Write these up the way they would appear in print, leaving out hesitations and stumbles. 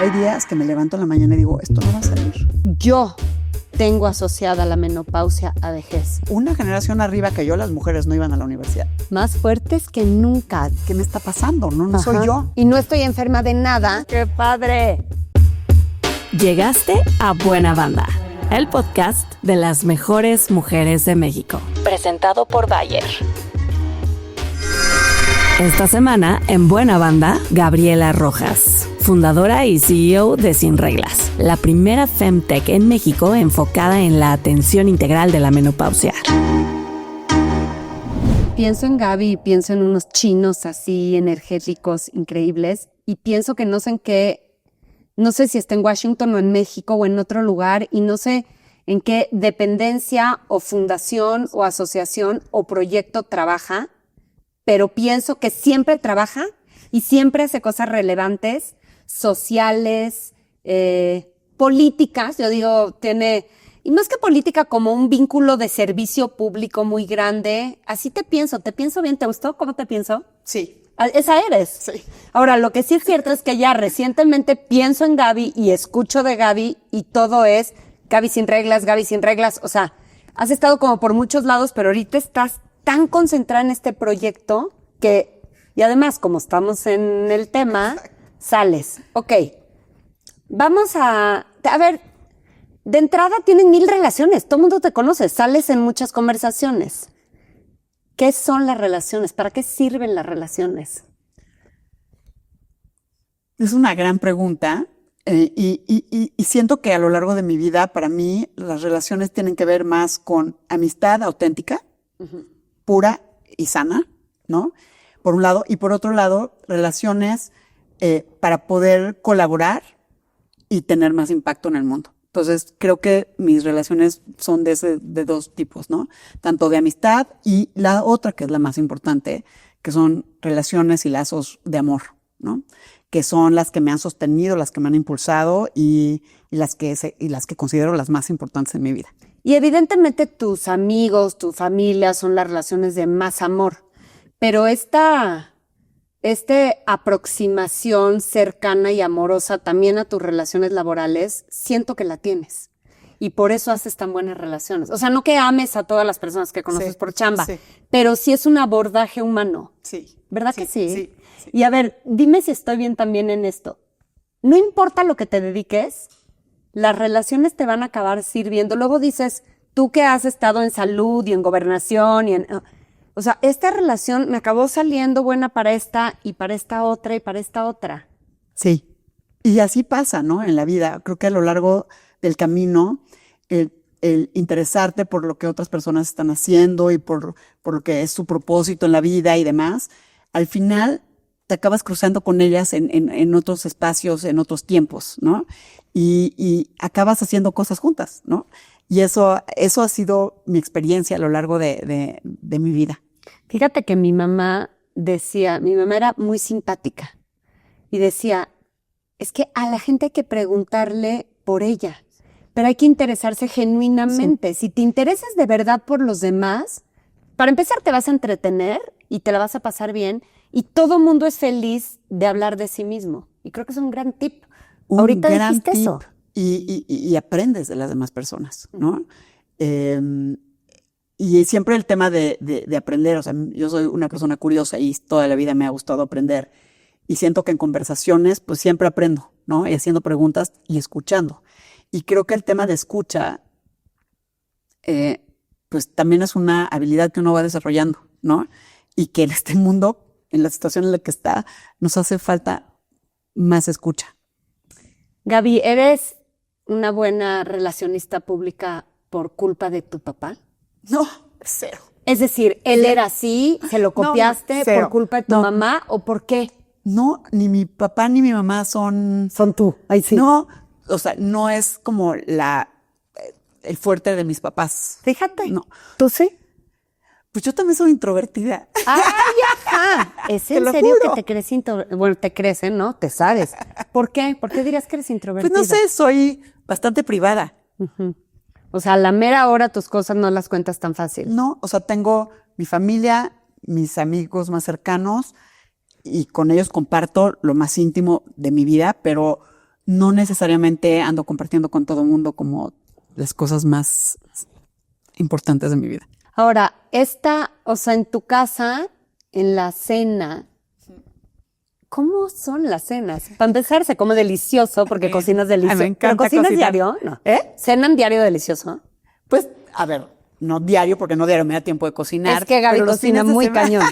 Hay días que me levanto en la mañana y digo, esto no va a salir. Yo tengo asociada la menopausia a vejez. Una generación arriba que yo, las mujeres no iban a la universidad. Más fuertes que nunca. ¿Qué me está pasando? No soy yo. Y no estoy enferma de nada. ¡Qué padre! Llegaste a Buena Banda, el podcast de las mejores mujeres de México. Presentado por Bayer. Esta semana, en Buena Banda, Gabriela Rojas, fundadora y CEO de Sin Reglas, la primera femtech en México enfocada en la atención integral de la menopausia. Pienso en Gaby y pienso en unos chinos así energéticos, increíbles, y pienso que no sé en qué, no sé si está en Washington o en México o en otro lugar, y no sé en qué dependencia o fundación o asociación o proyecto trabaja, pero pienso que siempre trabaja y siempre hace cosas relevantes, sociales, políticas. Yo digo, tiene, y más que política, como un vínculo de servicio público muy grande. Así te pienso bien. ¿Te gustó cómo te pienso? Sí. Esa eres. Sí. Ahora, lo que sí es cierto es que ya recientemente pienso en Gaby y escucho de Gaby y todo es Gaby sin reglas, Gaby sin reglas. O sea, has estado como por muchos lados, pero ahorita estás tan concentrada en este proyecto que, y además, como estamos en el tema, sales. Ok, vamos a ver, de entrada tienen 1000 relaciones, todo el mundo te conoce, sales en muchas conversaciones. ¿Qué son las relaciones? ¿Para qué sirven las relaciones? Es una gran pregunta y siento que a lo largo de mi vida, para mí, las relaciones tienen que ver más con amistad auténtica, pura y sana, ¿no? Por un lado. Y por otro lado, relaciones para poder colaborar y tener más impacto en el mundo. Entonces, creo que mis relaciones son de dos tipos, ¿no? Tanto de amistad y la otra, que es la más importante, que son relaciones y lazos de amor, ¿no? Que son las que me han sostenido, las que me han impulsado y las que considero las más importantes en mi vida. Y evidentemente tus amigos, tu familia son las relaciones de más amor, pero esta aproximación cercana y amorosa también a tus relaciones laborales, siento que la tienes. Y por eso haces tan buenas relaciones. O sea, no que ames a todas las personas que conoces por chamba, pero sí es un abordaje humano. Sí. ¿Verdad que sí? Sí. Y a ver, dime si estoy bien también en esto. No importa lo que te dediques, las relaciones te van a acabar sirviendo. Luego dices, tú que has estado en salud y en gobernación y en... O sea, esta relación me acabó saliendo buena para esta y para esta otra y para esta otra. Sí. Y así pasa, ¿no? En la vida. Creo que a lo largo del camino, el interesarte por lo que otras personas están haciendo y por lo que es su propósito en la vida y demás, al final te acabas cruzando con ellas en otros espacios, en otros tiempos, ¿no? Y acabas haciendo cosas juntas, ¿no? Y eso ha sido mi experiencia a lo largo de mi vida. Fíjate que mi mamá era muy simpática y decía, es que a la gente hay que preguntarle por ella, pero hay que interesarse genuinamente. Sí. Si te interesas de verdad por los demás, para empezar te vas a entretener y te la vas a pasar bien y todo mundo es feliz de hablar de sí mismo. Y creo que es un gran tip. Ahorita dijiste eso. Y aprendes de las demás personas, ¿no? Y siempre el tema de aprender, o sea, yo soy una persona curiosa y toda la vida me ha gustado aprender. Y siento que en conversaciones, pues siempre aprendo, ¿no? Y haciendo preguntas y escuchando. Y creo que el tema de escucha, pues también es una habilidad que uno va desarrollando, ¿no? Y que en este mundo, en la situación en la que está, nos hace falta más escucha. Gaby, ¿eres una buena relacionista pública por culpa de tu papá? No, cero. Es decir, ¿él era así? ¿Se lo copiaste por culpa de tu mamá o por qué? No, ni mi papá ni mi mamá son tú. Ahí sí. No, o sea, no es como el fuerte de mis papás. Fíjate. No. ¿Tú sí? Pues yo también soy introvertida. ¡Ay, ajá! ¿Es en serio que te crees introvertida? Bueno, te crees, ¿no? Te sabes. ¿Por qué? ¿Por qué dirías que eres introvertida? Pues no sé, soy bastante privada. Uh-huh. O sea, a la mera hora tus cosas no las cuentas tan fácil. No, o sea, tengo mi familia, mis amigos más cercanos y con ellos comparto lo más íntimo de mi vida, pero no necesariamente ando compartiendo con todo el mundo como las cosas más importantes de mi vida. Ahora, o sea, en tu casa, en la cena, ¿cómo son las cenas? Para empezar, se come delicioso porque cocinas delicioso. Me encanta ¿Pero cocinas cocinar. diario? No. ¿Cenan diario delicioso? Pues, a ver, no diario, porque no diario me da tiempo de cocinar. Es que Gaby pero los cocina fines de muy semana- cañón.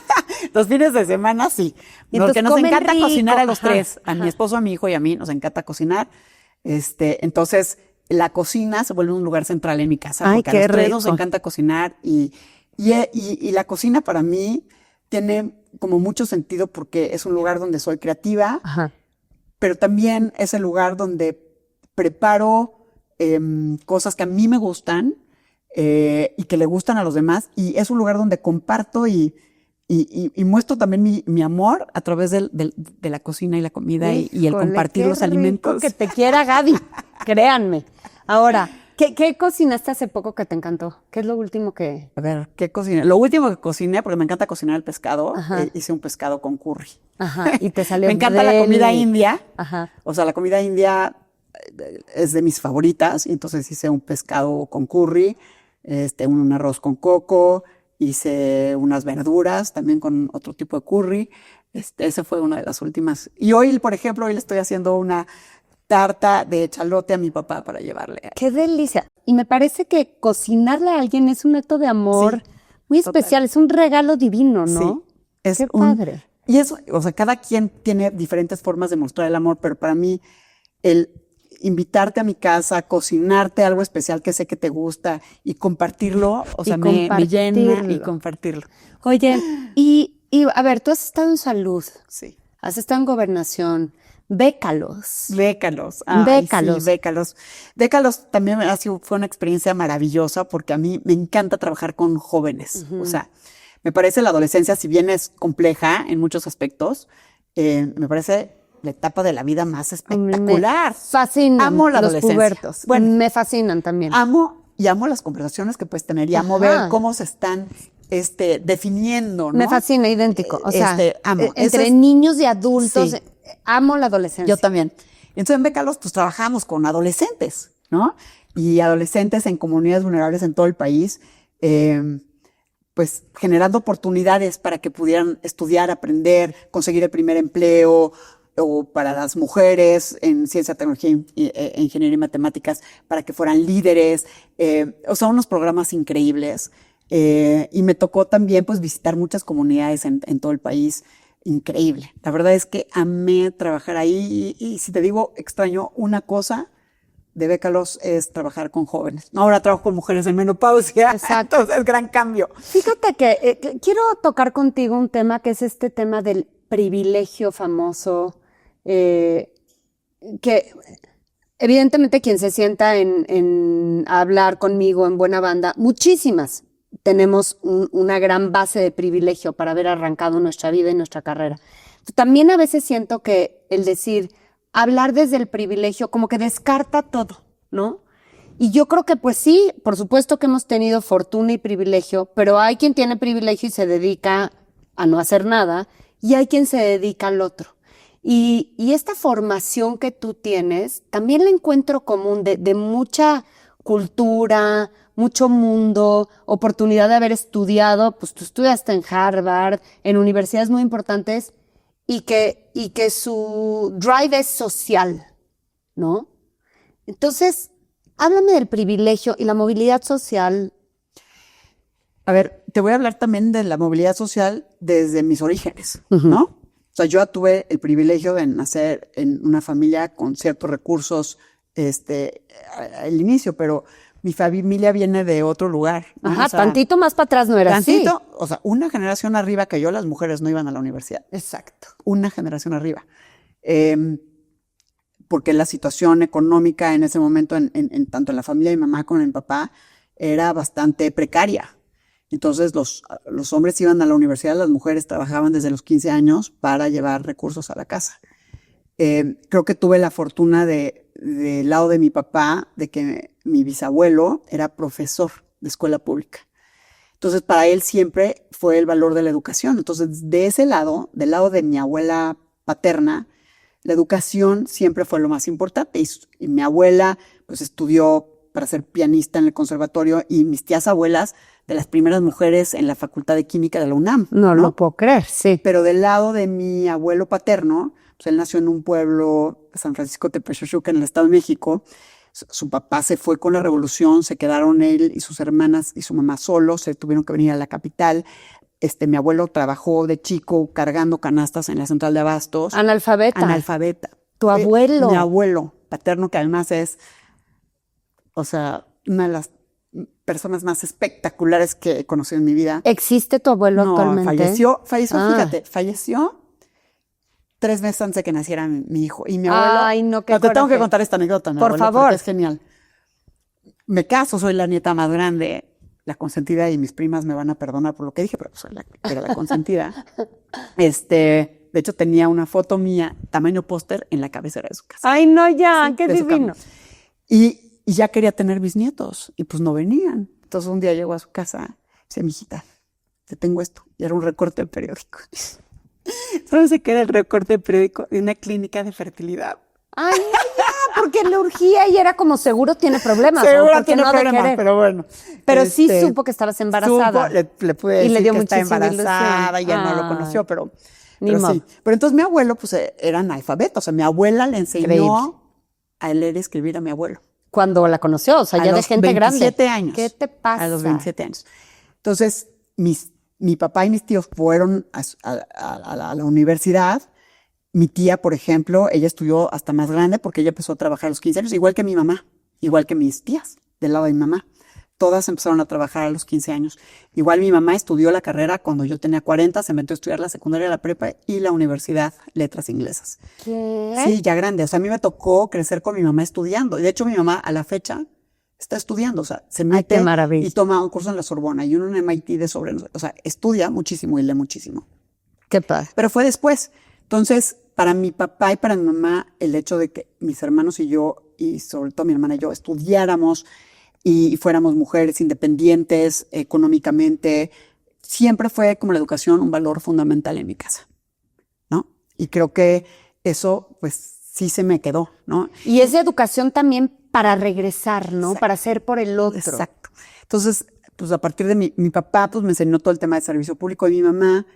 Los fines de semana sí. Y Porque entonces nos comen encanta rico. cocinar a los Ajá, tres. A ajá. mi esposo, a mi hijo y a mí nos encanta cocinar. Entonces, la cocina se vuelve un lugar central en mi casa. Ay, porque qué a los tres nos rico. encanta cocinar. Y la cocina para mí tiene como mucho sentido porque es un lugar donde soy creativa, Ajá. pero también es el lugar donde preparo cosas que a mí me gustan y que le gustan a los demás. Y es un lugar donde comparto y muestro también mi amor a través de la cocina y la comida y el Híjole, compartir qué los rico alimentos. que te quiera Gaby, créanme. Ahora, ¿qué cocinaste hace poco que te encantó? ¿Qué es lo último que...? A ver, ¿qué cociné? Lo último que cociné, porque me encanta cocinar el pescado, Ajá. hice un pescado con curry. Ajá, y te salió Me encanta la comida deli. india. Ajá. O sea, la comida india es de mis favoritas. Y entonces hice un pescado con curry, un arroz con coco, hice unas verduras también con otro tipo de curry. Ese fue una de las últimas. Y hoy, por ejemplo, le estoy haciendo una tarta de echalote a mi papá para llevarle. ¡Qué delicia! Y me parece que cocinarle a alguien es un acto de amor Sí, muy total. especial, es un regalo divino, ¿no? Sí, es ¡Qué padre! Y eso, o sea, cada quien tiene diferentes formas de mostrar el amor, pero para mí el invitarte a mi casa, cocinarte algo especial que sé que te gusta y compartirlo, o sea, me llena y compartirlo. compartirlo. Oye, y a ver, tú has estado en salud, Sí. has estado en gobernación, bécalos. Bécalos. Bécalos. Sí, bécalos. Bécalos también fue una experiencia maravillosa porque a mí me encanta trabajar con jóvenes. O sea, me parece la adolescencia, si bien es compleja en muchos aspectos, me parece la etapa de la vida más espectacular. Me fascinan Amo la los adolescencia. pubertos. Bueno, Me fascinan también. amo las conversaciones que puedes tener y amo Ajá. ver cómo se están definiendo, ¿no? Me fascina, idéntico. O sea, amo. Eso entre es- niños y adultos, Sí. amo la adolescencia. Yo también. Entonces en Bécalos pues trabajamos con adolescentes, ¿no? Y adolescentes en comunidades vulnerables en todo el país, pues generando oportunidades para que pudieran estudiar, aprender, conseguir el primer empleo, o para las mujeres en ciencia, tecnología, ingeniería y matemáticas, para que fueran líderes, o sea, unos programas increíbles. Y me tocó también pues visitar muchas comunidades en todo el país. Increíble. La verdad es que amé trabajar ahí y si te digo, extraño una cosa de Bécalos es trabajar con jóvenes. Ahora trabajo con mujeres en menopausia. Exacto. Entonces, gran cambio. Fíjate que quiero tocar contigo un tema que es este tema del privilegio famoso, que evidentemente quien se sienta en a hablar conmigo en Buena Banda, muchísimas tenemos una gran base de privilegio para haber arrancado nuestra vida y nuestra carrera. También a veces siento que el decir, hablar desde el privilegio como que descarta todo, ¿no? Y yo creo que pues sí, por supuesto que hemos tenido fortuna y privilegio, pero hay quien tiene privilegio y se dedica a no hacer nada, y hay quien se dedica al otro. Y esta formación que tú tienes, también la encuentro común de mucha cultura, mucho mundo, oportunidad de haber estudiado, pues tú estudiaste en Harvard, en universidades muy importantes, y que su drive es social, ¿no? Entonces, háblame del privilegio y la movilidad social. A ver, te voy a hablar también de la movilidad social desde mis orígenes, ¿no? O sea, yo tuve el privilegio de nacer en una familia con ciertos recursos al inicio, pero mi familia viene de otro lugar, ¿no? Ajá, O sea, tantito más para atrás no era así. tantito, o sea, una generación arriba que yo, las mujeres no iban a la universidad. Exacto. Una generación arriba. Porque la situación económica en ese momento, tanto en la familia de mi mamá como en mi papá, era bastante precaria. Entonces, los hombres iban a la universidad, las mujeres trabajaban desde los 15 años para llevar recursos a la casa. Creo que tuve la fortuna del lado de mi papá, de que mi bisabuelo era profesor de escuela pública. Entonces, para él siempre fue el valor de la educación. Entonces, de ese lado, del lado de mi abuela paterna, la educación siempre fue lo más importante. Y mi abuela, pues, estudió para ser pianista en el conservatorio, y mis tías abuelas, de las primeras mujeres en la Facultad de Química de la UNAM. No lo puedo creer, sí. Pero del lado de mi abuelo paterno, pues él nació en un pueblo, San Francisco Tepechochuca, en el Estado de México. Su papá se fue con la revolución, se quedaron él y sus hermanas y su mamá solos, se tuvieron que venir a la capital. Mi abuelo trabajó de chico cargando canastas en la central de abastos. Analfabeta. ¿Tu abuelo? Mi abuelo paterno, que además es, o sea, una de las personas más espectaculares que he conocido en mi vida. ¿Existe tu abuelo actualmente? Falleció, fíjate, falleció 3 meses antes de que naciera mi hijo. Y mi abuelo... Ay, no, qué te tengo coraje. que contar esta anécdota, mi Por abuelo, favor. porque es genial. Me caso, soy la nieta más grande, la consentida, y mis primas me van a perdonar por lo que dije, pero pues era la consentida. De hecho, tenía una foto mía, tamaño póster, en la cabecera de su casa. Ay, no, ya, Sí, qué de su divino. cama. Y ya quería tener bisnietos, y pues no venían. Entonces un día llegó a su casa, y dice, mijita, te tengo esto. Y era un recorte de periódico. ¿Sabes qué era el recorte de periódico? De una clínica de fertilidad. Ay, no, ya, porque le urgía y era como seguro tiene problemas. ¿o? Seguro ¿Por qué tiene no de problemas, querer? pero bueno. Pero sí supo que estabas embarazada. Supo, le pude Y decir le dio que estaba muchísima embarazada, y ya no lo ilusión. conoció, pero Ni sí. modo. Pero entonces mi abuelo, pues, era analfabeto. O sea, mi abuela le enseñó Increíble. a leer y escribir a mi abuelo. Cuando la conoció, o sea, A ya de los gente grande. 27 años. ¿Qué te pasa? A los 27 años. Entonces, mi papá y mis tíos fueron a la universidad. Mi tía, por ejemplo, ella estudió hasta más grande porque ella empezó a trabajar a los 15 años, igual que mi mamá, igual que mis tías, del lado de mi mamá. Todas empezaron a trabajar a los 15 años. Igual mi mamá estudió la carrera cuando yo tenía 40, se metió a estudiar la secundaria, la prepa y la universidad, letras inglesas. ¿Qué? Sí, ya grande. O sea, a mí me tocó crecer con mi mamá estudiando. Y de hecho, mi mamá a la fecha está estudiando. O sea, se mete qué maravilla. y toma un curso en la Sorbona y uno en MIT de sobre... O sea, estudia muchísimo y lee muchísimo. Qué padre. Pero fue después. Entonces, para mi papá y para mi mamá, el hecho de que mis hermanos y yo, y sobre todo mi hermana y yo, estudiáramos y fuéramos mujeres independientes económicamente, siempre fue como la educación un valor fundamental en mi casa, ¿no? Y creo que eso, pues, sí se me quedó, ¿no? Y es de educación también para regresar, ¿no? Exacto. Para hacer por el otro. Exacto. Entonces, pues a partir de mi papá, pues me enseñó todo el tema de servicio público, y mi mamá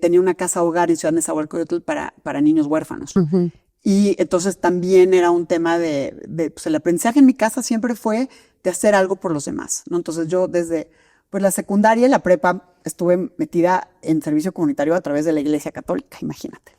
tenía una casa hogar en Ciudad Nezahualcóyotl para niños huérfanos. Ujú. Y entonces también era un tema pues el aprendizaje en mi casa siempre fue de hacer algo por los demás, ¿no? Entonces yo desde pues la secundaria y la prepa estuve metida en servicio comunitario a través de la Iglesia Católica, imagínate.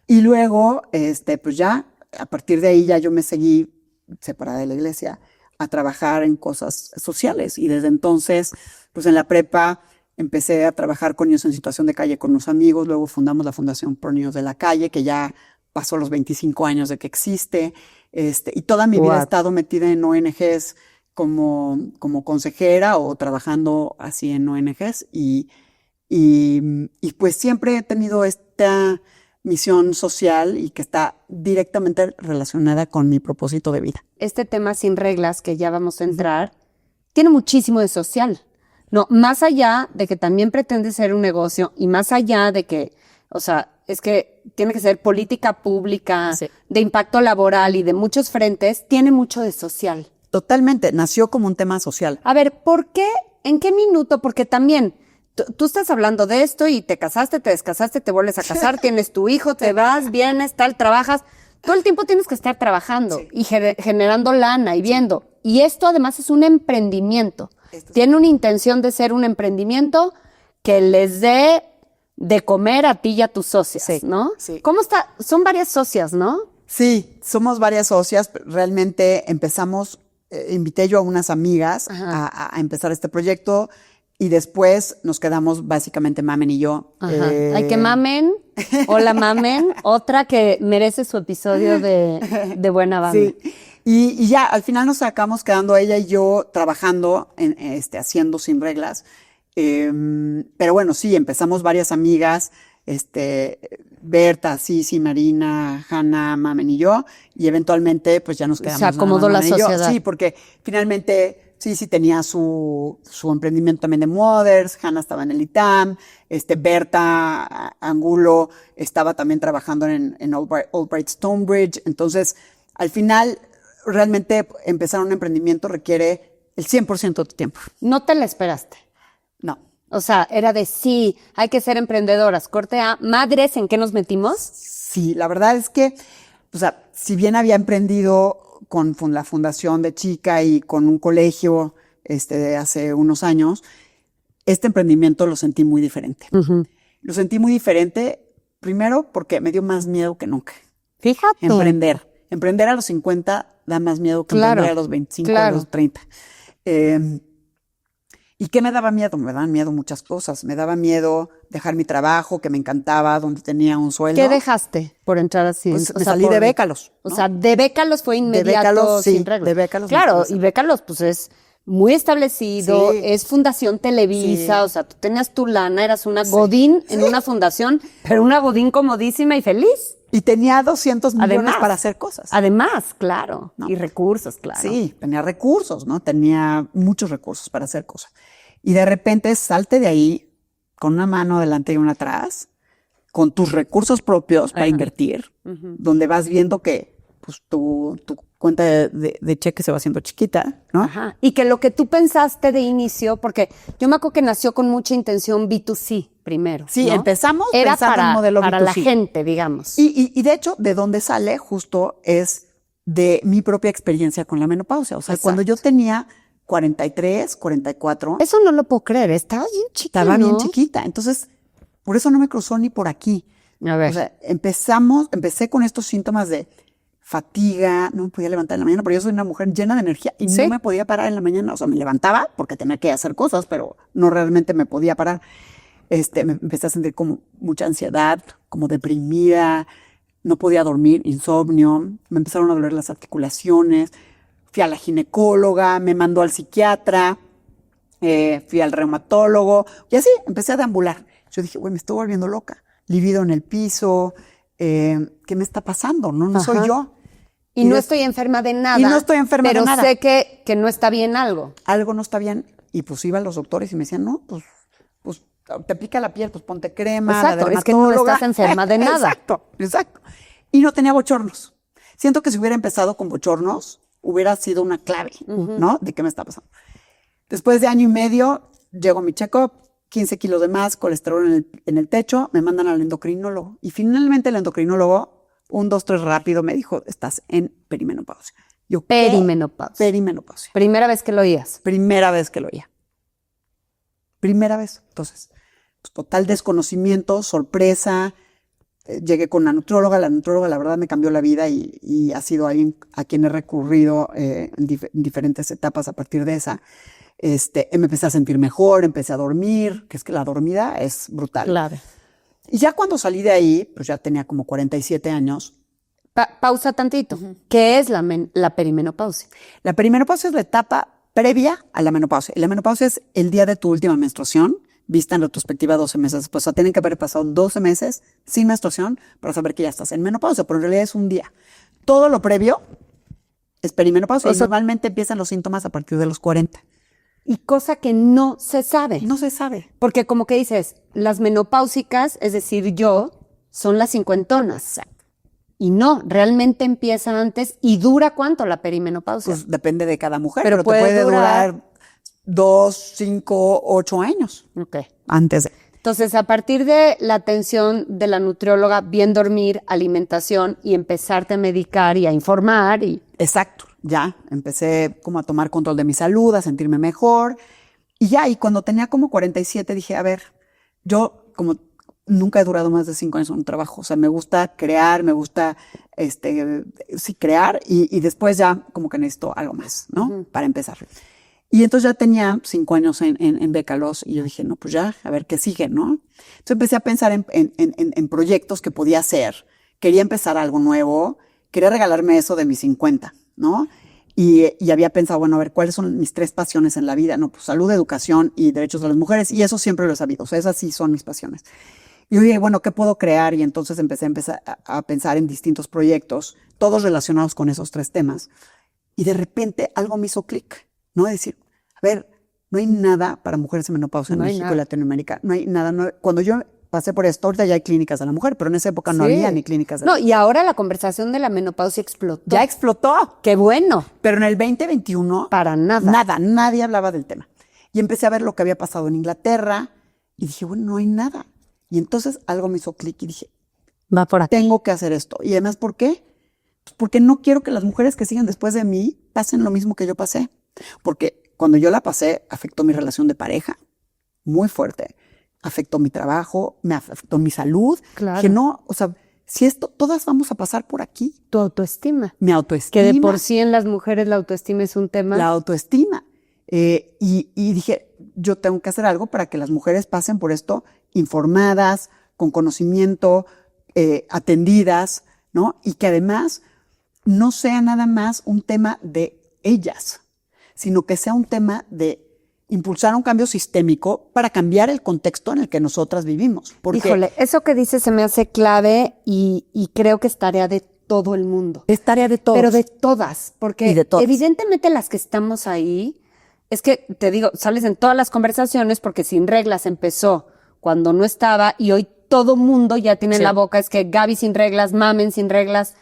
Y luego, pues ya, a partir de ahí ya yo me seguí separada de la iglesia a trabajar en cosas sociales. Y desde entonces, pues en la prepa empecé a trabajar con niños en situación de calle con unos amigos. Luego fundamos la Fundación Pro Niños de la Calle, que ya pasó los 25 años de que existe. Y toda mi vida he estado metida en ONGs como consejera o trabajando así en ONGs. Y pues siempre he tenido esta misión social y que está directamente relacionada con mi propósito de vida. Este tema sin reglas, que ya vamos a entrar, tiene muchísimo de social. No, más allá de que también pretende ser un negocio y más allá de que, o sea, es que tiene que ser política pública, Sí. de impacto laboral y de muchos frentes, tiene mucho de social. Totalmente, nació como un tema social. A ver, ¿por qué? ¿En qué minuto? Porque también tú estás hablando de esto y te casaste, te descasaste, te vuelves a casar, tienes tu hijo, te vas, vienes, tal, trabajas. Todo el tiempo tienes que estar trabajando y generando lana y viendo. Y esto además es un emprendimiento. Tiene una intención de ser un emprendimiento que les dé de comer a ti y a tus socias, ¿no? Sí. ¿Cómo está? Son varias socias, ¿no? Sí, somos varias socias. Realmente empezamos, invité yo a unas amigas a empezar este proyecto y después nos quedamos básicamente Mamen y yo. Ajá. Hay que Mamen, hola Mamen, otra que merece su episodio de Buena Banda. Sí. Y ya, al final nos acabamos quedando ella y yo trabajando, haciendo Sin Reglas. Pero bueno, sí, empezamos varias amigas, Berta, Sisi, Marina, Hanna, Mamen y yo, y eventualmente pues ya nos quedamos. Se acomodó nada más la Mamen y yo. sociedad. Sí, porque finalmente sí tenía su emprendimiento también de Mothers, Hannah estaba en el ITAM, Berta Angulo estaba también trabajando en Albright Stonebridge. Entonces, al final, realmente empezar un emprendimiento requiere el 100% de tu tiempo. No te la esperaste. No. O sea, era de sí, hay que ser emprendedoras. Corte A, madres, ¿en qué nos metimos? Sí, la verdad es que, o sea, si bien había emprendido con la fundación de chica y con un colegio de hace unos años, este emprendimiento lo sentí muy diferente. Lo sentí muy diferente, primero porque me dio más miedo que nunca. Fíjate. Emprender a los 50 da más miedo que Claro, emprender a los 25, claro. a los 30. ¿Y qué me daba miedo? Me daban miedo muchas cosas. Me daba miedo dejar mi trabajo, que me encantaba, donde tenía un sueldo. ¿Qué dejaste por entrar así? Pues me salí de Bécalos, ¿no? O sea, de Bécalos fue inmediato, Bécalos, sí, sin reglas. de Bécalos me Claro, salí. y Bécalos pues es muy establecido, Sí. es Fundación Televisa, Sí. o sea, tú tenías tu lana, eras una godín en una fundación, pero una godín comodísima y feliz. Y tenía 200 millones Además. para hacer cosas. Además, claro, No. y recursos, claro. Sí, tenía recursos, ¿no? Tenía muchos recursos para hacer cosas. Y de repente salte de ahí con una mano adelante y una atrás, con tus recursos propios para invertir, donde vas viendo que pues, tu cuenta de cheque se va haciendo chiquita, ¿no? Ajá. Y que lo que tú pensaste de inicio, porque yo me acuerdo que nació con mucha intención B2C primero. Sí, ¿no? empezamos Era pensando para, en modelo para la B2C. gente, digamos. Y de hecho, de dónde sale justo es de mi propia experiencia con la menopausia. O sea, Exacto. cuando yo tenía 43, 44, Eso no lo puedo creer, estabas bien chiquita, estaba ¿no? bien chiquita. Entonces, por eso no me cruzó ni por aquí. A ver. O sea, empecé con estos síntomas de fatiga, no me podía levantar en la mañana, pero yo soy una mujer llena de energía y ¿Sí? no me podía parar en la mañana. O sea, me levantaba porque tenía que hacer cosas, pero no realmente me podía parar. Me empecé a sentir como mucha ansiedad, como deprimida, no podía dormir, insomnio, me empezaron a doler las articulaciones, fui a la ginecóloga, me mandó al psiquiatra, fui al reumatólogo y así empecé a deambular. Yo dije, güey, me estoy volviendo loca, libido en el piso, ¿qué me está pasando? No Ajá. soy yo. Y no estoy enferma de nada. Y no estoy enferma de nada. Pero sé que no está bien algo. Algo no está bien. Y pues iba a los doctores y me decían, no, pues te pica la piel, pues ponte crema. Exacto, la es que no dermatóloga. estás enferma de nada. Exacto. Y no tenía bochornos. Siento que si hubiera empezado con bochornos, hubiera sido una clave, ¿no? De qué me está pasando. Después de año y medio, llego a mi check-up, 15 kilos de más, colesterol en el techo, me mandan al endocrinólogo. Y finalmente el endocrinólogo, 1, 2, 3 rápido, me dijo, estás en perimenopausia. Yo, ¿qué? Perimenopausia. Perimenopausia. Primera vez que lo oías. Primera vez que lo oía. Primera vez. Entonces, pues, total desconocimiento, sorpresa. Llegué con la nutrióloga la verdad me cambió la vida y ha sido alguien a quien he recurrido en diferentes etapas a partir de esa. Me empecé a sentir mejor, empecé a dormir, que es que la dormida es brutal. Claro. Y ya cuando salí de ahí, pues ya tenía como 47 años. Pausa tantito. ¿Qué es la perimenopausia? La perimenopausia es la etapa previa a la menopausia. Y la menopausia es el día de tu última menstruación, vista en retrospectiva 12 meses después. O sea, tienen que haber pasado 12 meses sin menstruación para saber que ya estás en menopausia, pero en realidad es un día. Todo lo previo es perimenopausia y normalmente empiezan los síntomas a partir de los 40. Y cosa que no se sabe. No se sabe. Porque como que dices, las menopáusicas, es decir, yo, son las cincuentonas. Y no, realmente empieza antes. ¿Y dura cuánto la perimenopausia? Pues depende de cada mujer, Pero pero te puede puede durar durar 2, 5, 8 años Ok. antes de. Entonces, a partir de la atención de la nutrióloga, bien dormir, alimentación y empezarte a medicar y a informar y... Exacto, ya empecé como a tomar control de mi salud, a sentirme mejor. Y ya, y cuando tenía como 47 dije, a ver, yo como nunca he durado más de 5 años en un trabajo. O sea, me gusta crear, me gusta crear y después ya como que necesito algo más, ¿no? Para empezar. Y entonces ya tenía 5 años en Bécalos y yo dije, no, pues ya, a ver qué sigue, ¿no? Entonces empecé a pensar en proyectos que podía hacer. Quería empezar algo nuevo, quería regalarme eso de mis 50, ¿no? Y había pensado, bueno, a ver, ¿cuáles son mis 3 pasiones en la vida? No, pues salud, educación y derechos de las mujeres. Y eso siempre lo he sabido, o sea, esas sí son mis pasiones. Y yo dije, bueno, ¿qué puedo crear? Y entonces empecé a pensar en distintos proyectos, todos relacionados con esos 3 temas. Y de repente algo me hizo clic, ¿no? Es decir, ver, no hay nada para mujeres en menopausia en No hay México nada. y Latinoamérica. No hay nada. Cuando yo pasé por esto, ahorita ya hay clínicas de la mujer, pero en esa época no Sí. había ni clínicas de la No, y ahora la conversación de la menopausia explotó. Ya explotó. ¡Qué bueno! Pero en el 2021, Para nada. nadie hablaba del tema. Y empecé a ver lo que había pasado en Inglaterra y dije, bueno, no hay nada. Y entonces algo me hizo clic y dije, Va por aquí. tengo que hacer esto. Y además, ¿por qué? Pues porque no quiero que las mujeres que siguen después de mí pasen lo mismo que yo pasé. Porque cuando yo la pasé, afectó mi relación de pareja muy fuerte. Afectó mi trabajo, me afectó mi salud. Claro. Dije, no, o sea, si esto, todas vamos a pasar por aquí. Tu autoestima. Mi autoestima. Que de por sí en las mujeres la autoestima es un tema. La autoestima. Y dije, yo tengo que hacer algo para que las mujeres pasen por esto informadas, con conocimiento, atendidas, ¿no? Y que además no sea nada más un tema de ellas, sino que sea un tema de impulsar un cambio sistémico para cambiar el contexto en el que nosotras vivimos. Porque Híjole, eso que dices se me hace clave y creo que es tarea de todo el mundo. es tarea de todos. Pero de todas, porque Y de todas. evidentemente las que estamos ahí, es que te digo, sales en todas las conversaciones porque Sin Reglas empezó cuando no estaba y hoy todo mundo ya tiene en Sí. la boca, es que Gaby Sin Reglas, Mamen Sin Reglas,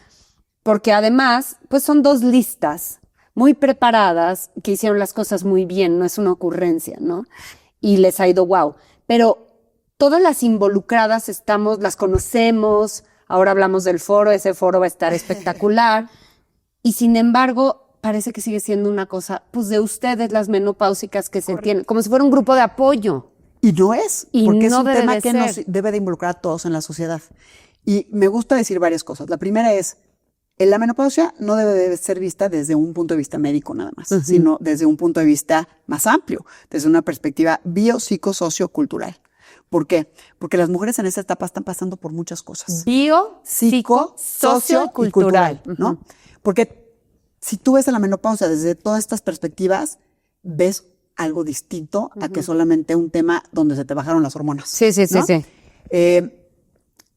porque además, pues son dos listas muy preparadas que hicieron las cosas muy bien, no es una ocurrencia, ¿no? Y les ha ido wow. Pero todas las involucradas las conocemos, ahora hablamos del foro, ese foro va a estar espectacular, y sin embargo, parece que sigue siendo una cosa, pues de ustedes, las menopáusicas que se tienen, como si fuera un grupo de apoyo. Y no es, Y porque no es un debe tema de que ser. nos debe de involucrar a todos en la sociedad. Y me gusta decir varias cosas. La primera es, la menopausia no debe de ser vista desde un punto de vista médico nada más, sino desde un punto de vista más amplio, desde una perspectiva biopsicosociocultural. ¿Por qué? Porque las mujeres en esta etapa están pasando por muchas cosas. Bio, Psico, socio y cultural, ¿no? Porque si tú ves a la menopausia desde todas estas perspectivas, ves algo distinto a que solamente un tema donde se te bajaron las hormonas. Sí, sí, sí, ¿no? sí.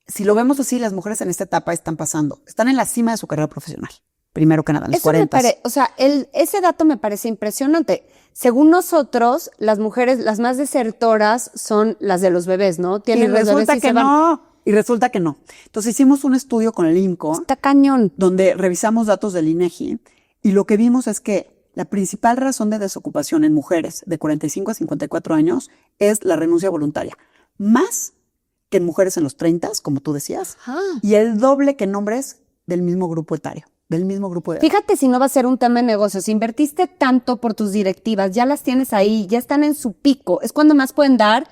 Si lo vemos así, las mujeres en esta etapa están en la cima de su carrera profesional. Primero que nada, en los Eso 40. o sea, ese dato me parece impresionante. Según nosotros, las mujeres, las más desertoras son las de los bebés, ¿no? Y Tienen los bebés resulta y que se van. no. Y resulta que no. Entonces hicimos un estudio con el INCO, Está cañón. donde revisamos datos del INEGI, y lo que vimos es que la principal razón de desocupación en mujeres de 45 a 54 años es la renuncia voluntaria. Más que en mujeres en los 30, como tú decías, Ajá. y el doble que en hombres del mismo grupo etario, del mismo grupo de edad. Fíjate si no va a ser un tema de negocios. Invertiste tanto por tus directivas, ya las tienes ahí, ya están en su pico. Es cuando más pueden dar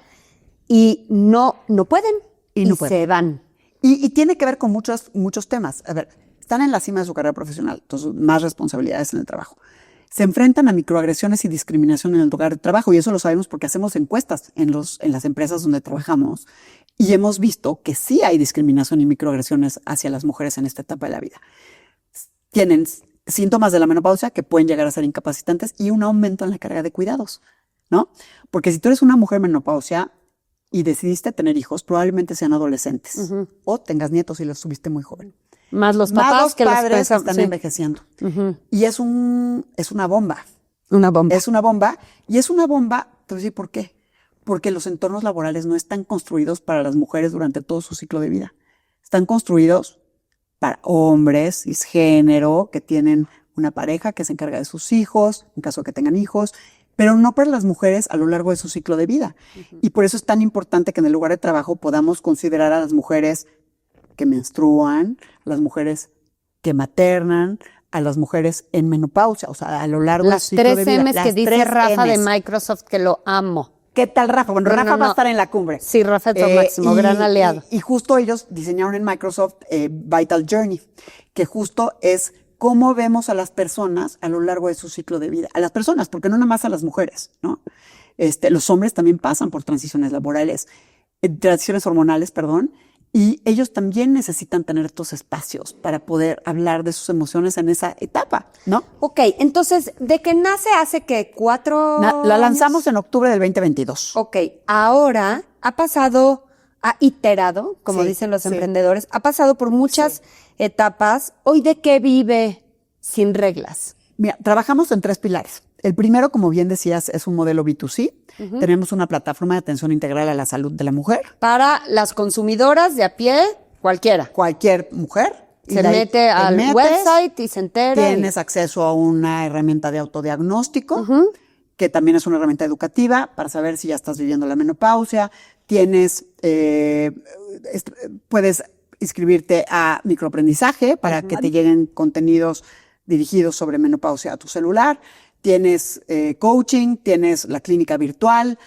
y no pueden. Y no pueden. se van. Y tiene que ver con muchos temas. A ver, están en la cima de su carrera profesional, entonces más responsabilidades en el trabajo. Se enfrentan a microagresiones y discriminación en el lugar de trabajo, y eso lo sabemos porque hacemos encuestas en las empresas donde trabajamos, y hemos visto que sí hay discriminación y microagresiones hacia las mujeres en esta etapa de la vida. Tienen síntomas de la menopausia que pueden llegar a ser incapacitantes y un aumento en la carga de cuidados, ¿no? Porque si tú eres una mujer menopausia y decidiste tener hijos, probablemente sean adolescentes o tengas nietos y los tuviste muy joven. Más los Más papás los que padres los que están sí. envejeciendo. Y es una bomba. Una bomba. Es una bomba. Y es una bomba, te voy a decir por qué. Porque los entornos laborales no están construidos para las mujeres durante todo su ciclo de vida. Están construidos para hombres cisgénero que tienen una pareja que se encarga de sus hijos, en caso de que tengan hijos, pero no para las mujeres a lo largo de su ciclo de vida. Y por eso es tan importante que en el lugar de trabajo podamos considerar a las mujeres que menstruan, a las mujeres que maternan, a las mujeres en menopausia, o sea, a lo largo Las del ciclo de 3 vida. M's que Las dice 3 Rafa de Ms. Microsoft, que lo amo. ¿Qué tal Rafa? Bueno, No, Rafa no, va a no. estar en la cumbre. Sí, Rafa es lo máximo, gran aliado. Y justo ellos diseñaron en Microsoft Vital Journey, que justo es cómo vemos a las personas a lo largo de su ciclo de vida. A las personas, porque no nada más a las mujeres, ¿no? Los hombres también pasan por transiciones laborales, transiciones hormonales, perdón, y ellos también necesitan tener estos espacios para poder hablar de sus emociones en esa etapa, ¿no? Ok, entonces, de que nace hace que 4 La lanzamos en octubre del 2022. Ok, ahora ha iterado, como Sí, dicen los sí. emprendedores, ha pasado por muchas etapas. ¿Hoy de qué vive Sin Reglas? Mira, trabajamos en 3 pilares. El primero, como bien decías, es un modelo B2C. Tenemos una plataforma de atención integral a la salud de la mujer. Para las consumidoras de a pie, cualquiera. Cualquier mujer. Se mete al website y se entera. Tienes acceso a una herramienta de autodiagnóstico, que también es una herramienta educativa para saber si ya estás viviendo la menopausia. Tienes, puedes inscribirte a microaprendizaje para que te lleguen contenidos dirigidos sobre menopausia a tu celular. Tienes coaching, tienes la clínica virtual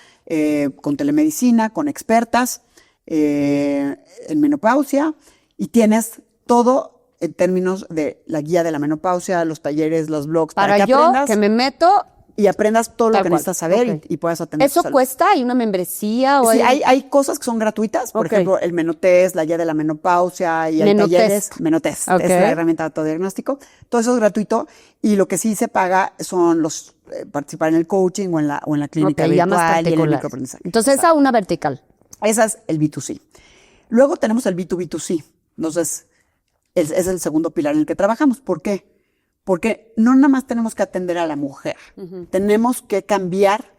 con telemedicina, con expertas en menopausia, y tienes todo en términos de la guía de la menopausia, los talleres, los blogs, para que yo aprendas que me meto y aprendas todo lo tal que cual. necesitas saber y puedas atender. ¿Eso cuesta? ¿Hay una membresía? ¿O Sí, hay cosas que son gratuitas, por ejemplo, el Menotest, la guía de la menopausia y hay talleres. Menotest es la herramienta de autodiagnóstico. Todo eso es gratuito y lo que sí se paga son los participar en el coaching o en la clínica virtual y en el microaprendizaje. Entonces, esa una vertical. Esa es el B2C. Luego tenemos el B2B2C. Entonces, es el segundo pilar en el que trabajamos. ¿Por qué? Porque no nada más tenemos que atender a la mujer, tenemos que cambiar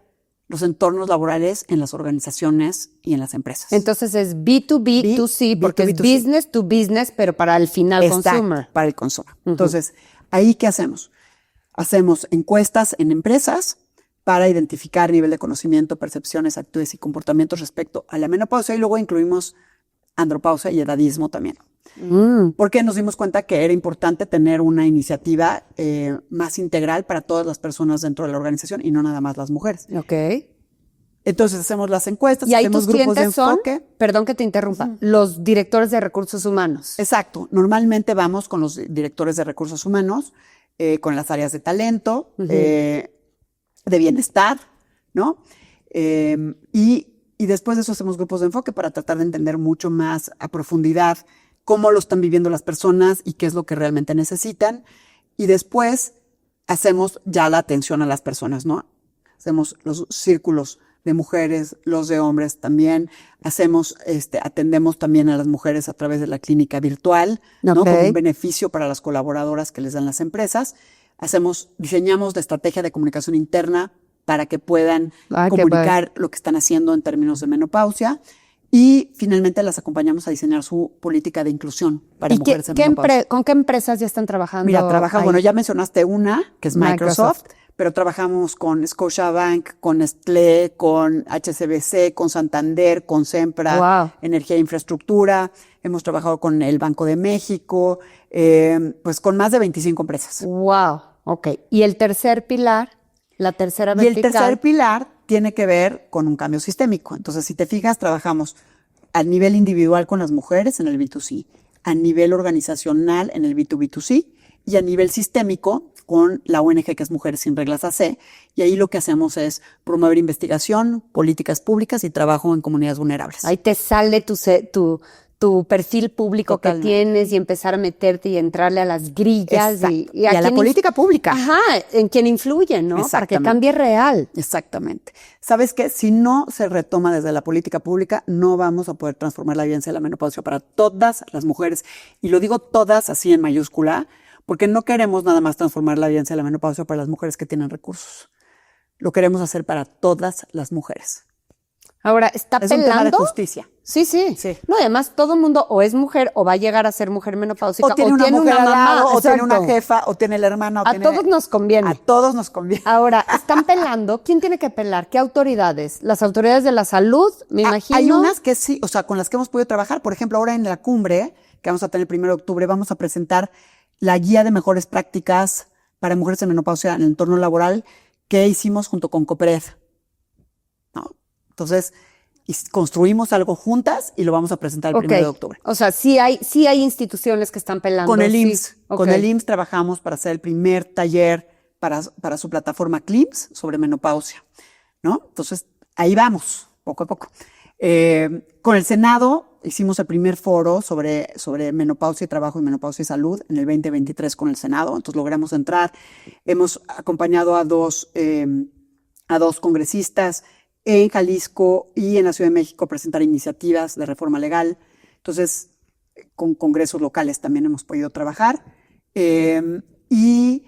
los entornos laborales en las organizaciones y en las empresas. Entonces es B2B2C, porque es business to business, pero para el final consumer. Para el consumer. Entonces, ¿ahí qué hacemos? Hacemos encuestas en empresas para identificar nivel de conocimiento, percepciones, actitudes y comportamientos respecto a la menopausia, y luego incluimos andropausia y edadismo también. Porque nos dimos cuenta que era importante tener una iniciativa más integral para todas las personas dentro de la organización y no nada más las mujeres. Ok. Entonces hacemos las encuestas, y ahí hacemos tus grupos de enfoque. Son, perdón que te interrumpa, los directores de recursos humanos. Exacto. Normalmente vamos con los directores de recursos humanos, con las áreas de talento, de bienestar, ¿no? Y después de eso hacemos grupos de enfoque para tratar de entender mucho más a profundidad cómo lo están viviendo las personas y qué es lo que realmente necesitan. Y después hacemos ya la atención a las personas, ¿no? Hacemos los círculos de mujeres, los de hombres también. Atendemos también a las mujeres a través de la clínica virtual, ¿no? Con un beneficio para las colaboradoras que les dan las empresas. Diseñamos la estrategia de comunicación interna para que puedan comunicar lo que están haciendo en términos de menopausia. Y finalmente las acompañamos a diseñar su política de inclusión para mujeres en menopausia. ¿Con qué empresas ya están trabajando? Mira, bueno, ya mencionaste una, que es Microsoft, pero trabajamos con Scotiabank, con Nestlé, con HSBC, con Santander, con Sempra, Energía e Infraestructura. Hemos trabajado con el Banco de México, pues con más de 25 empresas. ¡Wow! Ok. ¿Y el tercer pilar? La tercera vertical. Y el tercer pilar tiene que ver con un cambio sistémico. Entonces, si te fijas, trabajamos a nivel individual con las mujeres en el B2C, a nivel organizacional en el B2B2C y a nivel sistémico con la ONG que es Mujeres Sin Reglas AC. Y ahí lo que hacemos es promover investigación, políticas públicas y trabajo en comunidades vulnerables. Ahí te sale tu perfil público Totalmente. Que tienes y empezar a meterte y entrarle a las grillas y a la política pública. Ajá, en quien influye, ¿no? Para que cambie real. Exactamente. ¿Sabes qué? Si no se retoma desde la política pública, no vamos a poder transformar la vivencia de la menopausia para todas las mujeres. Y lo digo todas así en mayúscula, porque no queremos nada más transformar la vivencia de la menopausia para las mujeres que tienen recursos. Lo queremos hacer para todas las mujeres. Ahora, ¿está pelando? Es un tema de justicia. Sí. No, además, todo el mundo o es mujer o va a llegar a ser mujer menopáusica. O tiene una mujer al lado, o tiene una jefa, o tiene la hermana. Todos nos conviene. A todos nos conviene. Ahora, ¿están pelando? ¿Quién tiene que pelar? ¿Qué autoridades? ¿Las autoridades de la salud? Me imagino. Hay unas que sí, o sea, con las que hemos podido trabajar. Por ejemplo, ahora en la cumbre, que vamos a tener el 1 de octubre, vamos a presentar la guía de mejores prácticas para mujeres en menopausia en el entorno laboral que hicimos junto con Copred. ¿No? Entonces, construimos algo juntas y lo vamos a presentar el 1 de octubre. O sea, sí hay instituciones que están pelando. Con el IMSS. Con el IMSS trabajamos para hacer el primer taller para su plataforma CLIMS sobre menopausia, ¿no? Entonces, ahí vamos, poco a poco. Con el Senado hicimos el primer foro sobre menopausia y trabajo y menopausia y salud en el 2023 con el Senado. Entonces logramos entrar. Hemos acompañado a dos congresistas en Jalisco y en la Ciudad de México a presentar iniciativas de reforma legal. Entonces, con congresos locales también hemos podido trabajar. Y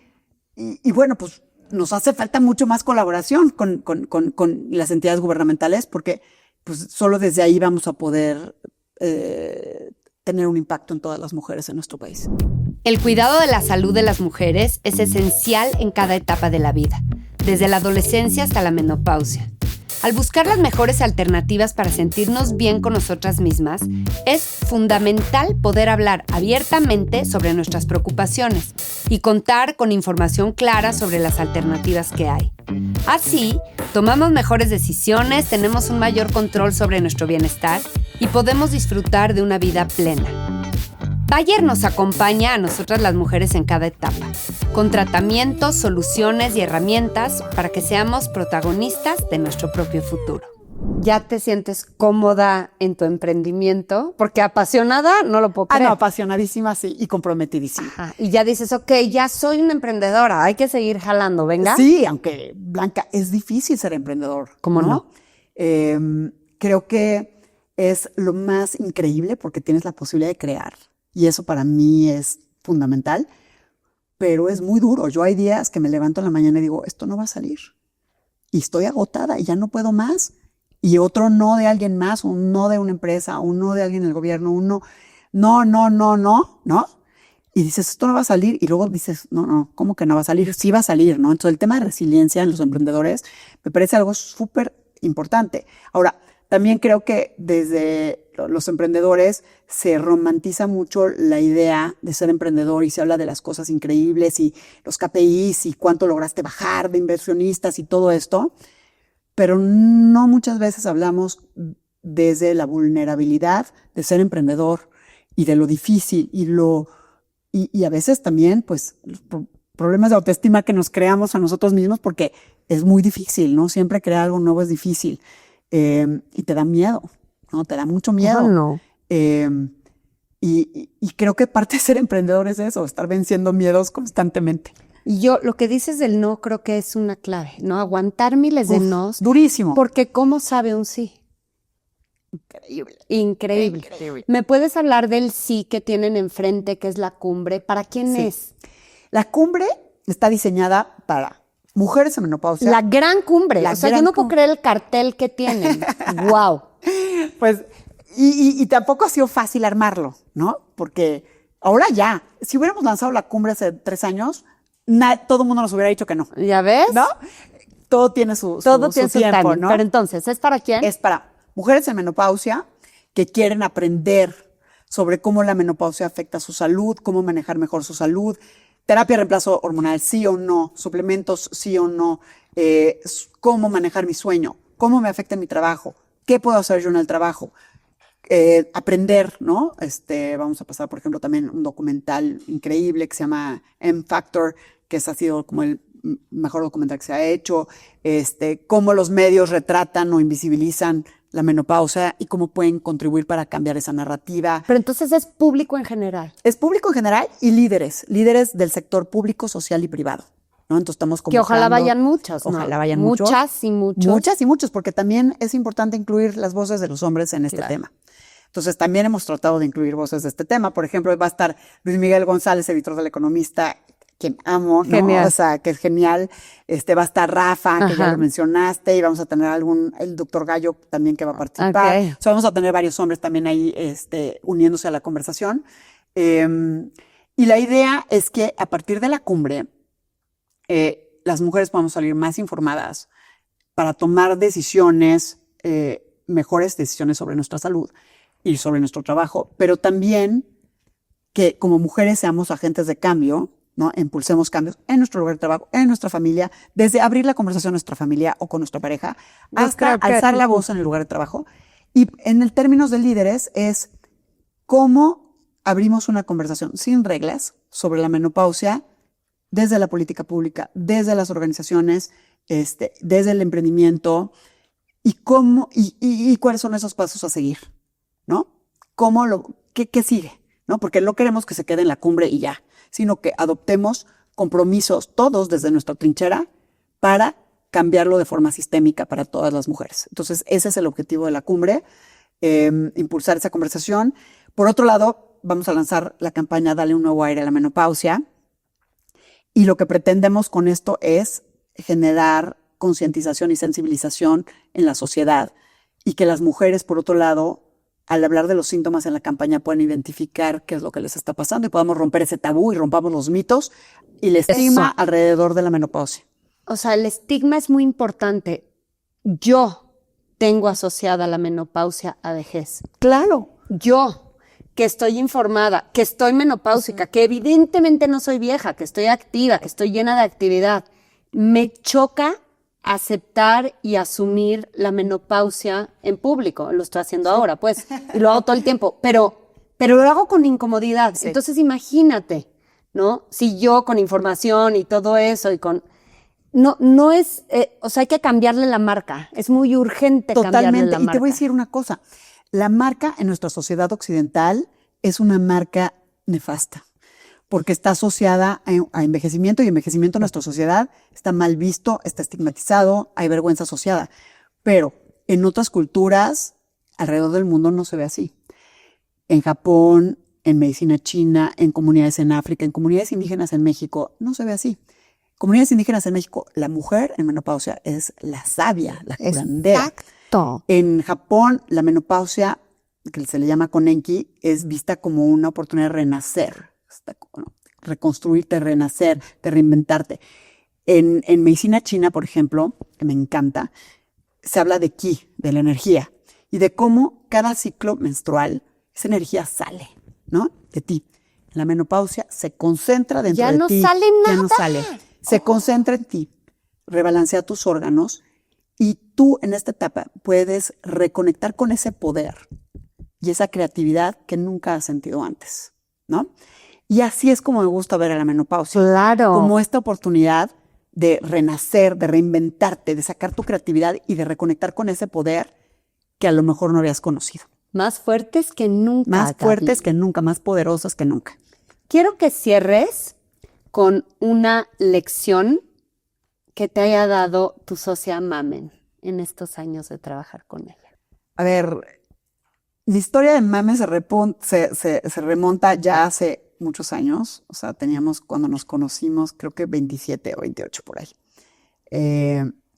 bueno, pues nos hace falta mucho más colaboración con las entidades gubernamentales, porque pues solo desde ahí vamos a poder tener un impacto en todas las mujeres en nuestro país. El cuidado de la salud de las mujeres es esencial en cada etapa de la vida, desde la adolescencia hasta la menopausia. Al buscar las mejores alternativas para sentirnos bien con nosotras mismas, es fundamental poder hablar abiertamente sobre nuestras preocupaciones y contar con información clara sobre las alternativas que hay. Así, tomamos mejores decisiones, tenemos un mayor control sobre nuestro bienestar y podemos disfrutar de una vida plena. Bayer nos acompaña a nosotras las mujeres en cada etapa, con tratamientos, soluciones y herramientas para que seamos protagonistas de nuestro propio futuro. ¿Ya te sientes cómoda en tu emprendimiento? Porque apasionada no lo puedo creer. No, apasionadísima, sí, y comprometidísima. Ajá. Y ya dices, ok, ya soy una emprendedora, hay que seguir jalando, venga. Sí, aunque, Blanca, es difícil ser emprendedor. ¿Cómo no? Creo que es lo más increíble porque tienes la posibilidad de crear. Y eso para mí es fundamental, pero es muy duro. Yo hay días que me levanto en la mañana y digo, esto no va a salir. Y estoy agotada y ya no puedo más. Y otro no de alguien más, un no de una empresa, un no de alguien del gobierno, un no. Y dices, esto no va a salir. Y luego dices, no, ¿cómo que no va a salir? Sí va a salir, ¿no? Entonces el tema de resiliencia en los emprendedores me parece algo súper importante. Ahora, también creo que desde los emprendedores se romantiza mucho la idea de ser emprendedor y se habla de las cosas increíbles y los KPIs y cuánto lograste bajar de inversionistas y todo esto, pero no muchas veces hablamos desde la vulnerabilidad de ser emprendedor y de lo difícil y a veces también pues los problemas de autoestima que nos creamos a nosotros mismos porque es muy difícil, ¿no? Siempre crear algo nuevo es difícil. Y te da miedo, ¿no? Te da mucho miedo. No. Y creo que parte de ser emprendedor es eso, estar venciendo miedos constantemente. Y yo, lo que dices del no, creo que es una clave, ¿no? Aguantar miles de nos. Durísimo. Porque ¿cómo sabe un sí? Increíble. ¿Me puedes hablar del sí que tienen enfrente, que es la cumbre? ¿Para quién es? La cumbre está diseñada para mujeres en menopausia. La gran cumbre. O sea, yo no puedo creer el cartel que tienen. ¡Wow! Pues, y tampoco ha sido fácil armarlo, ¿no? Porque ahora ya, si hubiéramos lanzado la cumbre hace 3 años, todo el mundo nos hubiera dicho que no. ¿Ya ves? ¿No? Todo tiene su tiempo, ¿no? Pero entonces, ¿es para quién? Es para mujeres en menopausia que quieren aprender sobre cómo la menopausia afecta a su salud, cómo manejar mejor su salud, terapia de reemplazo hormonal, sí o no, suplementos, sí o no, cómo manejar mi sueño, cómo me afecta en mi trabajo, qué puedo hacer yo en el trabajo, aprender, ¿no? Vamos a pasar, por ejemplo, también un documental increíble que se llama M-Factor, que ha sido como el mejor documental que se ha hecho, cómo los medios retratan o invisibilizan la menopausia y cómo pueden contribuir para cambiar esa narrativa. Pero entonces es público en general. Es público en general y líderes del sector público, social y privado, ¿no? Entonces estamos convocando. Que ojalá vayan muchas, ¿no? Ojalá vayan muchos. Muchas y muchos. Muchas y muchos, porque también es importante incluir las voces de los hombres en este tema. Entonces también hemos tratado de incluir voces de este tema. Por ejemplo, va a estar Luis Miguel González, editor del Economista, quien amo, ¿no? Genial. O sea, que es genial. Va a estar Rafa, que ya lo mencionaste, y vamos a tener el doctor Gallo también que va a participar. Okay. O sea, vamos a tener varios hombres también ahí uniéndose a la conversación. Y la idea es que a partir de la cumbre, las mujeres podamos salir más informadas para tomar decisiones, mejores decisiones sobre nuestra salud y sobre nuestro trabajo, pero también que como mujeres seamos agentes de cambio, ¿no? Impulsemos cambios en nuestro lugar de trabajo, en nuestra familia, desde abrir la conversación en nuestra familia o con nuestra pareja, hasta alzar la voz en el lugar de trabajo. Y en el términos de líderes es cómo abrimos una conversación sin reglas sobre la menopausia desde la política pública, desde las organizaciones, desde el emprendimiento y cómo y cuáles son esos pasos a seguir, ¿no? ¿Qué sigue? ¿No? Porque no queremos que se quede en la cumbre y ya, sino que adoptemos compromisos todos desde nuestra trinchera para cambiarlo de forma sistémica para todas las mujeres. Entonces, ese es el objetivo de la cumbre, impulsar esa conversación. Por otro lado, vamos a lanzar la campaña Dale un nuevo aire a la menopausia, y lo que pretendemos con esto es generar concientización y sensibilización en la sociedad y que las mujeres, por otro lado, al hablar de los síntomas en la campaña puedan identificar qué es lo que les está pasando y podamos romper ese tabú y rompamos los mitos y el estigma alrededor de la menopausia. O sea, el estigma es muy importante. Yo tengo asociada la menopausia a vejez. Claro. Yo, que estoy informada, que estoy menopáusica, que evidentemente no soy vieja, que estoy activa, que estoy llena de actividad, me choca aceptar y asumir la menopausia en público. Lo estoy haciendo ahora, pues, y lo hago todo el tiempo, pero lo hago con incomodidad. Sí. Entonces, imagínate, ¿no? Si yo con información y todo eso y con... No es... o sea, hay que cambiarle la marca. Es muy urgente cambiarle la marca. Y te voy a decir una cosa. La marca en nuestra sociedad occidental es una marca nefasta, porque está asociada a envejecimiento y envejecimiento en nuestra sociedad está mal visto, está estigmatizado, hay vergüenza asociada. Pero en otras culturas alrededor del mundo no se ve así. En Japón, en medicina china, en comunidades en África, en comunidades indígenas en México, no se ve así. Comunidades indígenas en México, la mujer en menopausia es la sabia, la curandera. Exacto. En Japón, la menopausia, que se le llama konenki, es vista como una oportunidad de renacer, reconstruirte, renacer, de reinventarte. En medicina china, por ejemplo, que me encanta, se habla de ki, de la energía, y de cómo cada ciclo menstrual, esa energía sale, ¿no? De ti. En la menopausia se concentra dentro de ti. Ya no sale nada. Ya no sale. Se concentra en ti, rebalancea tus órganos y tú en esta etapa puedes reconectar con ese poder y esa creatividad que nunca has sentido antes, ¿no? Y así es como me gusta ver a la menopausia. Claro. Como esta oportunidad de renacer, de reinventarte, de sacar tu creatividad y de reconectar con ese poder que a lo mejor no habías conocido. Más fuertes que nunca. Más fuertes que nunca, más poderosas que nunca. Quiero que cierres con una lección que te haya dado tu socia Mamen en estos años de trabajar con ella. A ver, mi historia de Mamen se remonta ya hace muchos años. O sea, teníamos cuando nos conocimos, creo que 27 o 28 por ahí.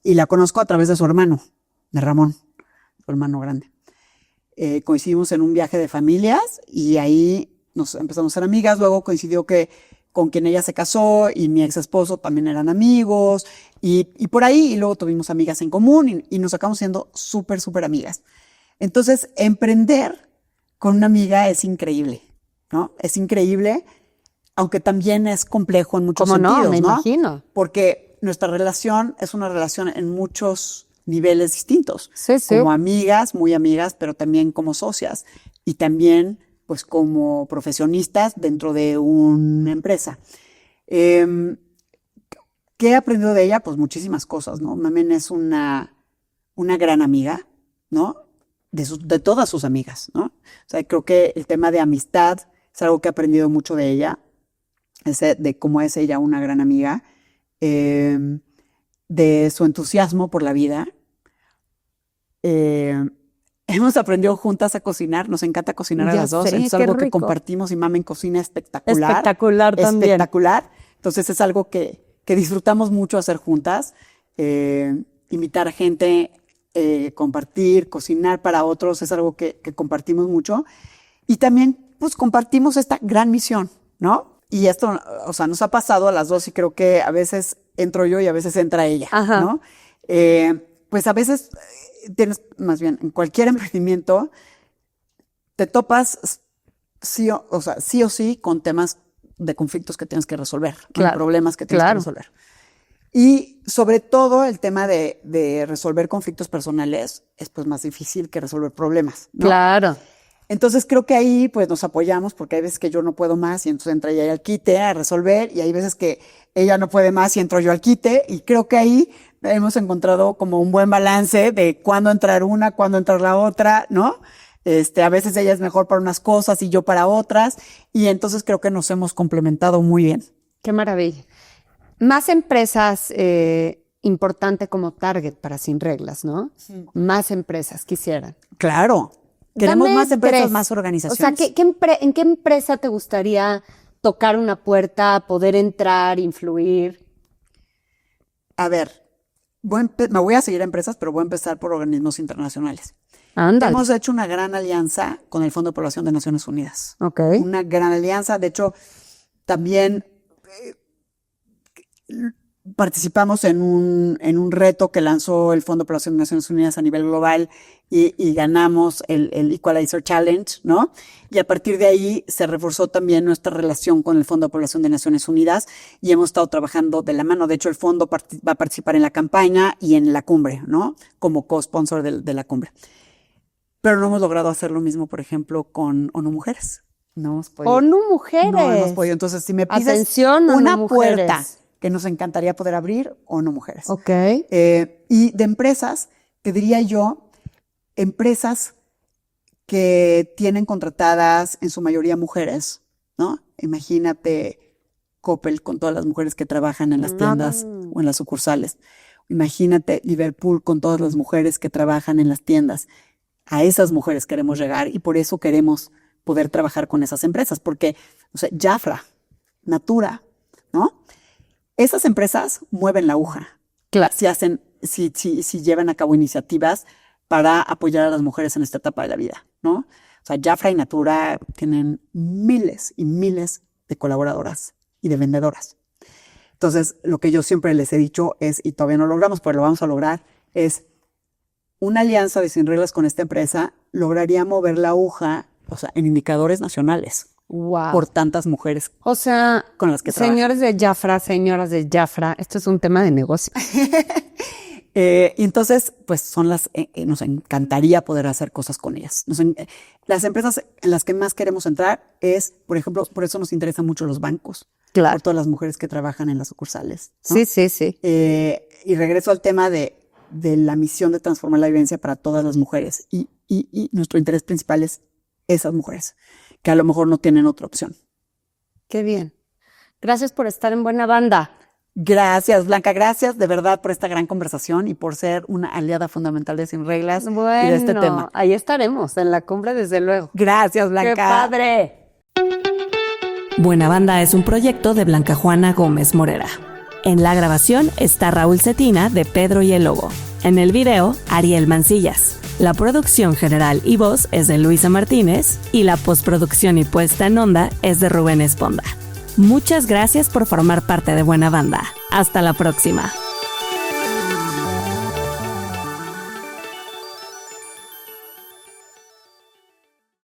Y la conozco a través de su hermano, de Ramón, su hermano grande. Coincidimos en un viaje de familias y ahí nos empezamos a ser amigas. Luego coincidió que con quien ella se casó y mi ex esposo también eran amigos y por ahí, y luego tuvimos amigas en común y nos acabamos siendo súper, súper amigas. Entonces, emprender con una amiga es increíble, ¿no? Es increíble, aunque también es complejo en muchos sentidos, ¿no? Me imagino. Porque nuestra relación es una relación en muchos niveles distintos. Sí, sí. Como amigas, muy amigas, pero también como socias y también pues como profesionistas dentro de una empresa. ¿Qué he aprendido de ella? Pues muchísimas cosas, ¿no? Mamen es una gran amiga, ¿no? De todas sus amigas, ¿no? O sea, creo que el tema de amistad es algo que he aprendido mucho de ella, de cómo es ella una gran amiga, de su entusiasmo por la vida. Hemos aprendido juntas a cocinar, nos encanta cocinar a las dos, es algo que compartimos y Mamen cocina espectacular. Espectacular también. Espectacular, entonces es algo que disfrutamos mucho hacer juntas, invitar a gente, compartir, cocinar para otros, es algo que compartimos mucho y también pues compartimos esta gran misión, ¿no? Y esto, o sea, nos ha pasado a las dos y creo que a veces entro yo y a veces entra ella, ajá, ¿no? Pues a veces tienes, más bien, en cualquier emprendimiento te topas sí o sí con temas de conflictos que tienes que resolver, claro, problemas que tienes que resolver. Y sobre todo el tema de resolver conflictos personales es pues más difícil que resolver problemas, ¿no? Claro. Entonces creo que ahí pues nos apoyamos porque hay veces que yo no puedo más y entonces entra ella al quite a resolver y hay veces que ella no puede más y entro yo al quite y creo que ahí hemos encontrado como un buen balance de cuándo entrar una, cuándo entrar la otra, ¿no? A veces ella es mejor para unas cosas y yo para otras y entonces creo que nos hemos complementado muy bien. Qué maravilla. Más empresas importante como Target para Sin Reglas, ¿no? Sí. Más empresas quisieran. Claro. Queremos más empresas, más organizaciones. O sea, ¿en qué empresa te gustaría tocar una puerta, poder entrar, influir? A ver, me voy a seguir a empresas, pero voy a empezar por organismos internacionales. Ándale. Hemos hecho una gran alianza con el Fondo de Población de Naciones Unidas. Ok. Una gran alianza. De hecho, también participamos en un reto que lanzó el Fondo de Población de Naciones Unidas a nivel global y ganamos el Equalizer Challenge, ¿no? Y a partir de ahí se reforzó también nuestra relación con el Fondo de Población de Naciones Unidas y hemos estado trabajando de la mano. De hecho, el fondo va a participar en la campaña y en la cumbre, ¿no? Como co-sponsor de la cumbre. Pero no hemos logrado hacer lo mismo, por ejemplo, con ONU Mujeres. No hemos podido. ONU Mujeres. No hemos podido. Entonces, si me pides Atención, una ONU puerta Mujeres. que nos encantaría poder abrir, ONU Mujeres. Ok. Y de empresas, te diría yo, empresas que tienen contratadas en su mayoría mujeres, ¿no? Imagínate Coppel con todas las mujeres que trabajan en las tiendas o en las sucursales. Imagínate Liverpool con todas las mujeres que trabajan en las tiendas. A esas mujeres queremos llegar y por eso queremos poder trabajar con esas empresas, porque, o sea, Jafra, Natura, ¿no? Esas empresas mueven la aguja. Claro. Si llevan a cabo iniciativas para apoyar a las mujeres en esta etapa de la vida, ¿no? O sea, Jafra y Natura tienen miles y miles de colaboradoras y de vendedoras. Entonces, lo que yo siempre les he dicho es, y todavía no lo logramos, pero lo vamos a lograr, es una alianza de Sin Reglas con esta empresa lograría mover la aguja, o sea, en indicadores nacionales. Wow. Por tantas mujeres O sea, con las que trabajan. señores de Jafra, señoras de Jafra, esto es un tema de negocio. Y entonces, pues nos encantaría poder hacer cosas con ellas. Las empresas en las que más queremos entrar es, por ejemplo, por eso nos interesan mucho los bancos. Claro. Por todas las mujeres que trabajan en las sucursales, ¿no? Sí. Y regreso al tema de la misión de transformar la vivencia para todas las mujeres. Y nuestro interés principal es esas mujeres, que a lo mejor no tienen otra opción. Qué bien. Gracias por estar en Buena Banda. Gracias, Blanca. Gracias de verdad por esta gran conversación y por ser una aliada fundamental de Sin Reglas y de este tema. Ahí estaremos, en la cumbre, desde luego. Gracias, Blanca. ¡Qué padre! Buena Banda es un proyecto de Blanca Juana Gómez Morera. En la grabación está Raúl Cetina de Pedro y el Lobo. En el video, Ariel Mancillas. La producción general y voz es de Luisa Martínez y la postproducción y puesta en onda es de Rubén Esponda. Muchas gracias por formar parte de Buena Banda. Hasta la próxima.